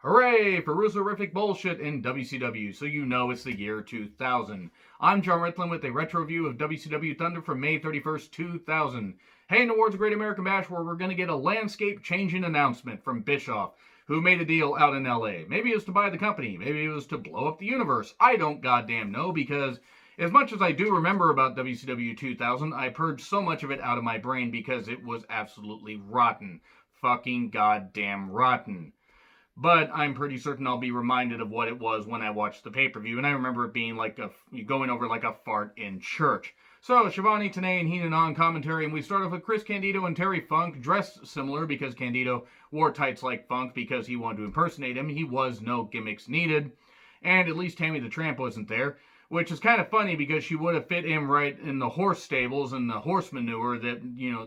Hooray for Russo-rific bullshit in WCW, so you know it's the year 2000. I'm John Ritlin with a retro review of WCW Thunder from May 31st, 2000. Heading towards the Great American Bash, where we're going to get a landscape-changing announcement from Bischoff, who made a deal out in LA. Maybe it was to buy the company, maybe it was to blow up the universe. I don't goddamn know, because as much as I do remember about WCW 2000, I purged so much of it out of my brain because it was absolutely rotten. Fucking goddamn rotten. But I'm pretty certain I'll be reminded of what it was when I watched the pay-per-view, and I remember it being like going over like a fart in church. So, Schiavone, Tenay, and Heenan on commentary, and we start off with Chris Candido and Terry Funk, dressed similar because Candido wore tights like Funk because he wanted to impersonate him. He was no gimmicks needed, and at least Tammy the Tramp wasn't there, which is kind of funny because she would have fit him right in the horse stables and the horse manure that,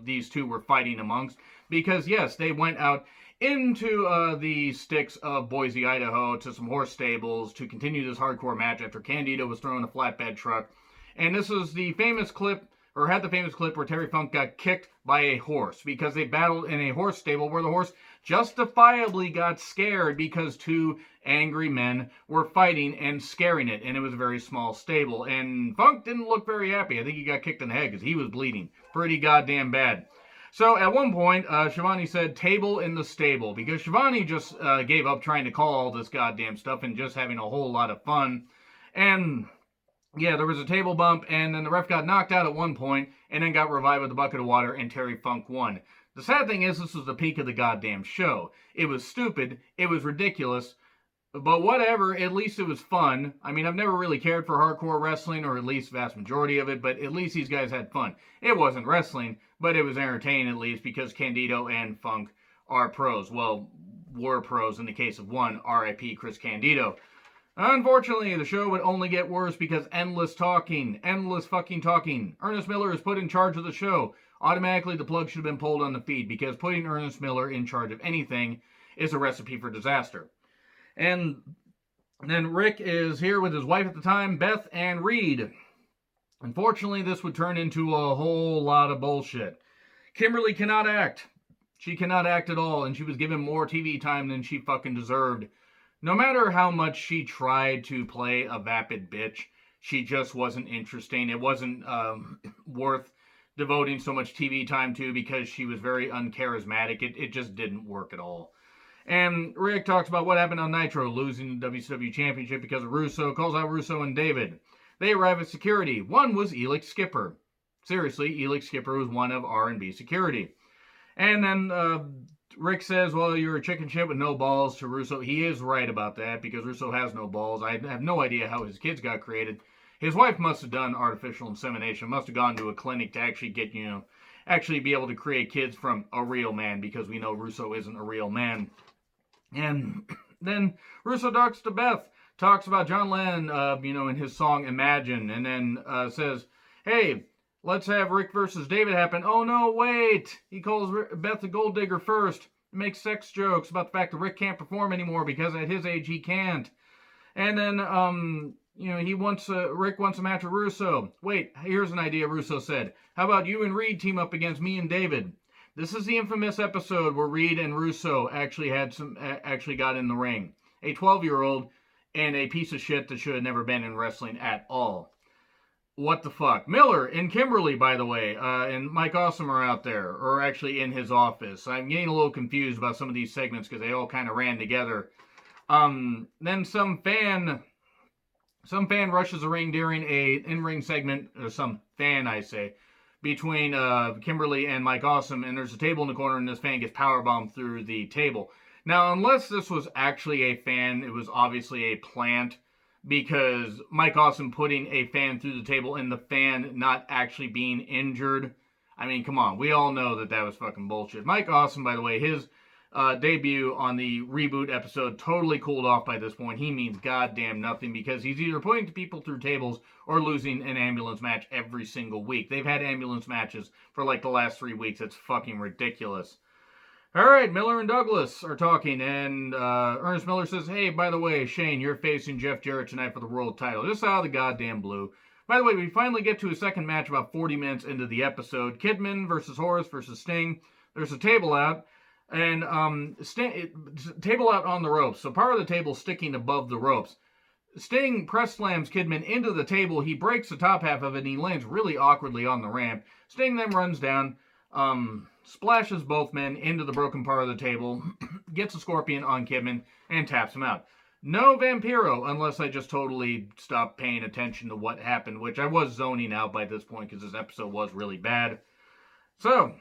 these two were fighting amongst, because, yes, they went out into the sticks of Boise, Idaho, to some horse stables to continue this hardcore match after Candido was thrown in a flatbed truck. And this is the famous clip, or had the famous clip, where Terry Funk got kicked by a horse because they battled in a horse stable where the horse justifiably got scared because two angry men were fighting and scaring it, and it was a very small stable. And Funk didn't look very happy. I think he got kicked in the head because he was bleeding pretty goddamn bad. So at one point, Schiavone said, "Table in the stable," because Schiavone just gave up trying to call all this goddamn stuff and just having a whole lot of fun. And yeah, there was a table bump, and then the ref got knocked out at one point, and then got revived with a bucket of water, and Terry Funk won. The sad thing is, this was the peak of the goddamn show. It was stupid, it was ridiculous, but whatever, at least it was fun. I mean, I've never really cared for hardcore wrestling, or at least the vast majority of it, but at least these guys had fun. It wasn't wrestling, but it was entertaining at least, because Candido and Funk are pros. Well, were pros in the case of one, R.I.P. Chris Candido. Unfortunately, the show would only get worse because endless fucking talking. Ernest Miller is put in charge of the show. Automatically, the plug should have been pulled on the feed, because putting Ernest Miller in charge of anything is a recipe for disaster. And then Rick is here with his wife at the time, Beth, and Reed. Unfortunately, this would turn into a whole lot of bullshit. Kimberly cannot act. She cannot act at all, and she was given more TV time than she fucking deserved. No matter how much she tried to play a vapid bitch, she just wasn't interesting. It wasn't worth devoting so much TV time to, because she was very uncharismatic. It just didn't work at all. And Rick talks about what happened on Nitro, losing the WCW Championship because of Russo, calls out Russo and David. They arrive at security. One was Elix Skipper. Seriously, Elix Skipper was one of R&B security. And then Rick says, "Well, you're a chicken shit with no balls," to Russo. He is right about that, because Russo has no balls. I have no idea how his kids got created. His wife must have done artificial insemination, must have gone to a clinic to actually get, actually be able to create kids from a real man, because we know Russo isn't a real man. And then Russo talks to Beth, talks about John Lennon, in his song Imagine, and then says, "Hey, let's have Rick versus David happen." Oh no, wait! He calls Beth a gold digger first. Makes sex jokes about the fact that Rick can't perform anymore because at his age he can't. And then, Rick wants a match with Russo. "Wait, here's an idea," Russo said. "How about you and Reed team up against me and David?" This is the infamous episode where Reed and Russo actually got in the ring. A 12-year-old and a piece of shit that should have never been in wrestling at all. What the fuck? Miller and Kimberly, by the way, and Mike Awesome are out there, or actually in his office. I'm getting a little confused about some of these segments because they all kind of ran together. Then some fan rushes the ring during a in-ring segment, or some fan, I say, between Kimberly and Mike Awesome, and there's a table in the corner, and this fan gets powerbombed through the table. Now, unless this was actually a fan, it was obviously a plant, because Mike Awesome putting a fan through the table and the fan not actually being injured. I mean, come on. We all know that was fucking bullshit. Mike Awesome, by the way, his debut on the reboot episode totally cooled off by this point. He means goddamn nothing, because he's either putting people through tables or losing an ambulance match every single week. They've had ambulance matches for like the last 3 weeks. It's fucking ridiculous. All right, Miller and Douglas are talking, and Ernest Miller says, "Hey, by the way, Shane, you're facing Jeff Jarrett tonight for the world title." Just out of the goddamn blue. By the way, we finally get to a second match about 40 minutes into the episode. Kidman versus Horace versus Sting. There's a table out. And table out on the ropes. So part of the table sticking above the ropes. Sting press slams Kidman into the table. He breaks the top half of it, and he lands really awkwardly on the ramp. Sting then runs down, splashes both men into the broken part of the table, gets a scorpion on Kidman, and taps him out. No Vampiro, unless I just totally stopped paying attention to what happened, which I was zoning out by this point because this episode was really bad. So,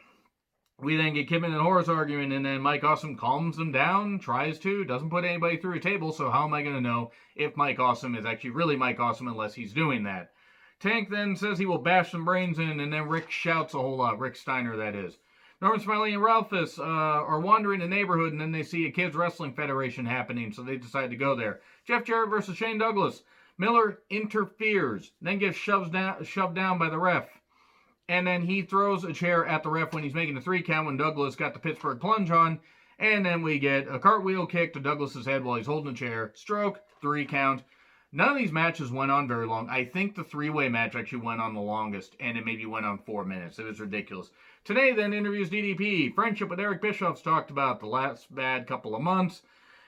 we then get Kidman and Horace arguing, and then Mike Awesome calms them down, tries to, doesn't put anybody through a table, so how am I going to know if Mike Awesome is actually really Mike Awesome unless he's doing that? Tank then says he will bash some brains in, and then Rick shouts a whole lot. Rick Steiner, that is. Norman Smiley and Ralphus are wandering the neighborhood, and then they see a kids' wrestling federation happening, so they decide to go there. Jeff Jarrett versus Shane Douglas. Miller interferes, then gets shoved down by the ref. And then he throws a chair at the ref when he's making the 3 count when Douglas got the Pittsburgh plunge on. And then we get a cartwheel kick to Douglas's head while he's holding a chair. Stroke, 3 count. None of these matches went on very long. I think the 3-way match actually went on the longest, and it maybe went on 4 minutes. It was ridiculous. Today then interviews DDP. Friendship with Eric Bischoff's talked about the last bad couple of months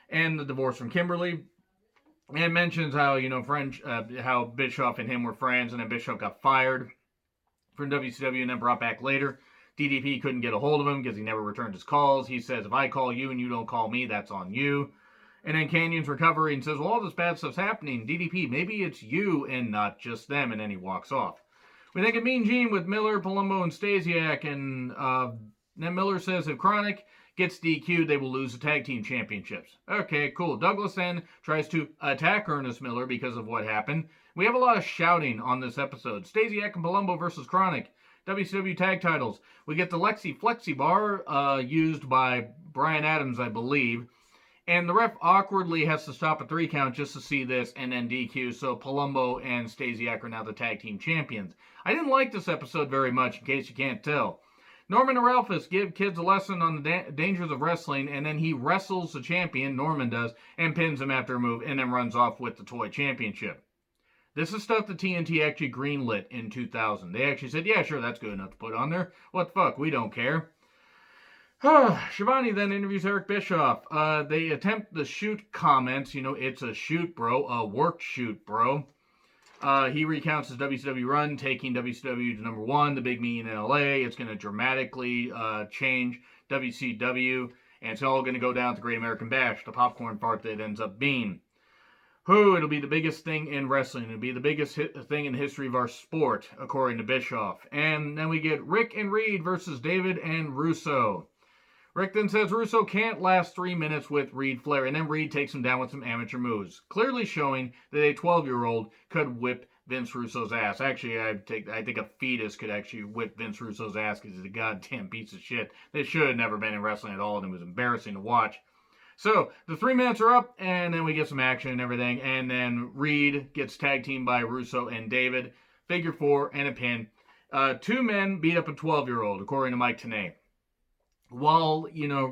and the divorce from Kimberly. And mentions how, how Bischoff and him were friends, and then Bischoff got fired from WCW and then brought back later. DDP couldn't get a hold of him because he never returned his calls. He says, if I call you and you don't call me, that's on you. And then Canyon's recovering and says, well, all this bad stuff's happening. DDP, maybe it's you and not just them. And then he walks off. We then get Mean Gene with Miller, Palumbo, and Stasiak. And then Miller says if Chronic gets DQ'd, they will lose the tag team championships. Okay, cool. Douglas then tries to attack Ernest Miller because of what happened. We have a lot of shouting on this episode. Stasiak and Palumbo versus Chronic. WCW tag titles. We get the Lexi Flexi bar used by Brian Adams, I believe. And the ref awkwardly has to stop a 3 count just to see this and then DQ. So Palumbo and Stasiak are now the tag team champions. I didn't like this episode very much, in case you can't tell. Norman and Ralphus give kids a lesson on the dangers of wrestling, and then he wrestles the champion, Norman does, and pins him after a move, and then runs off with the toy championship. This is stuff that TNT actually greenlit in 2000. They actually said, yeah, sure, that's good enough to put on there. What the fuck, we don't care. Schiavone then interviews Eric Bischoff. They attempt the shoot comments. It's a shoot, bro. A work shoot, bro. He recounts his WCW run, taking WCW to number 1, the big meeting in LA. It's going to dramatically change WCW, and it's all going to go down to Great American Bash, the popcorn fart that it ends up being. It'll be the biggest thing in wrestling. It'll be the biggest thing in the history of our sport, according to Bischoff. And then we get Rick and Reed versus David and Russo. Rick then says Russo can't last 3 minutes with Reed Flair, and then Reed takes him down with some amateur moves, clearly showing that a 12-year-old could whip Vince Russo's ass. Actually, I think a fetus could actually whip Vince Russo's ass because he's a goddamn piece of shit. They should have never been in wrestling at all, and it was embarrassing to watch. So, the 3 minutes are up, and then we get some action and everything, and then Reed gets tag teamed by Russo and David, figure 4, and a pin. 2 men beat up a 12-year-old, according to Mike Tenay. While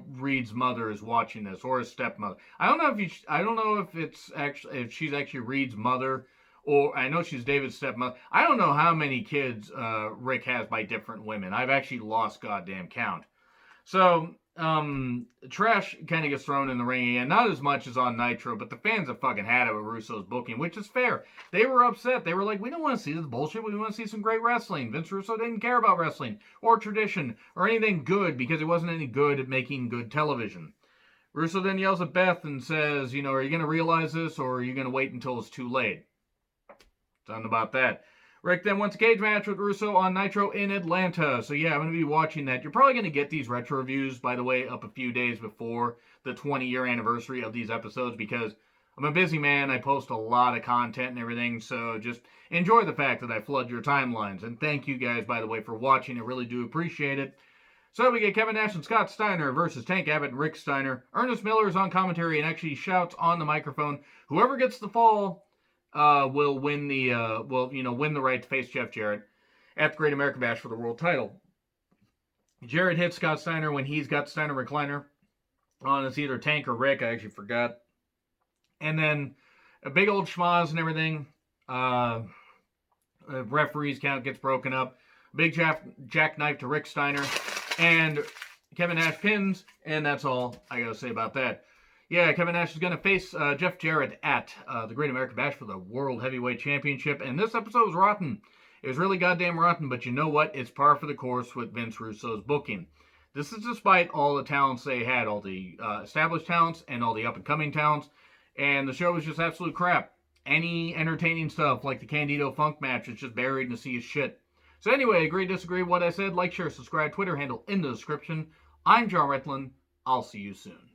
Reed's mother is watching this, or his stepmother. I don't know if she's actually Reed's mother, or I know she's David's stepmother. I don't know how many kids Rick has by different women. I've actually lost goddamn count. So trash kind of gets thrown in the ring again. Not as much as on Nitro, but the fans have fucking had it with Russo's booking, which is fair. They were upset. They were like, we don't want to see this bullshit. We want to see some great wrestling. Vince Russo didn't care about wrestling or tradition or anything good because he wasn't any good at making good television. Russo then yells at Beth and says, are you going to realize this or are you going to wait until it's too late? Something about that. Rick then wants a cage match with Russo on Nitro in Atlanta. So yeah, I'm going to be watching that. You're probably going to get these retro reviews, by the way, up a few days before the 20-year anniversary of these episodes because I'm a busy man. I post a lot of content and everything. So just enjoy the fact that I flood your timelines. And thank you guys, by the way, for watching. I really do appreciate it. So we get Kevin Nash and Scott Steiner versus Tank Abbott and Rick Steiner. Ernest Miller is on commentary and actually shouts on the microphone, whoever gets the fall will win win the right to face Jeff Jarrett at the Great American Bash for the world title. Jarrett hits Scott Steiner when he's got Steiner recliner on. It's either Tank or Rick. I actually forgot. And then a big old schmaz and everything. Referee's count gets broken up. Big jackknife to Rick Steiner. And Kevin Nash pins, and that's all I gotta say about that. Yeah, Kevin Nash is gonna face Jeff Jarrett at the Great American Bash for the World Heavyweight Championship, and this episode was rotten. It was really goddamn rotten, but you know what? It's par for the course with Vince Russo's booking. This is despite all the talents they had, all the established talents and all the up-and-coming talents, and the show was just absolute crap. Any entertaining stuff, like the Candido Funk match, is just buried in the sea of shit. So anyway, agree, disagree with what I said, like, share, subscribe, Twitter handle in the description. I'm John Retlin. I'll see you soon.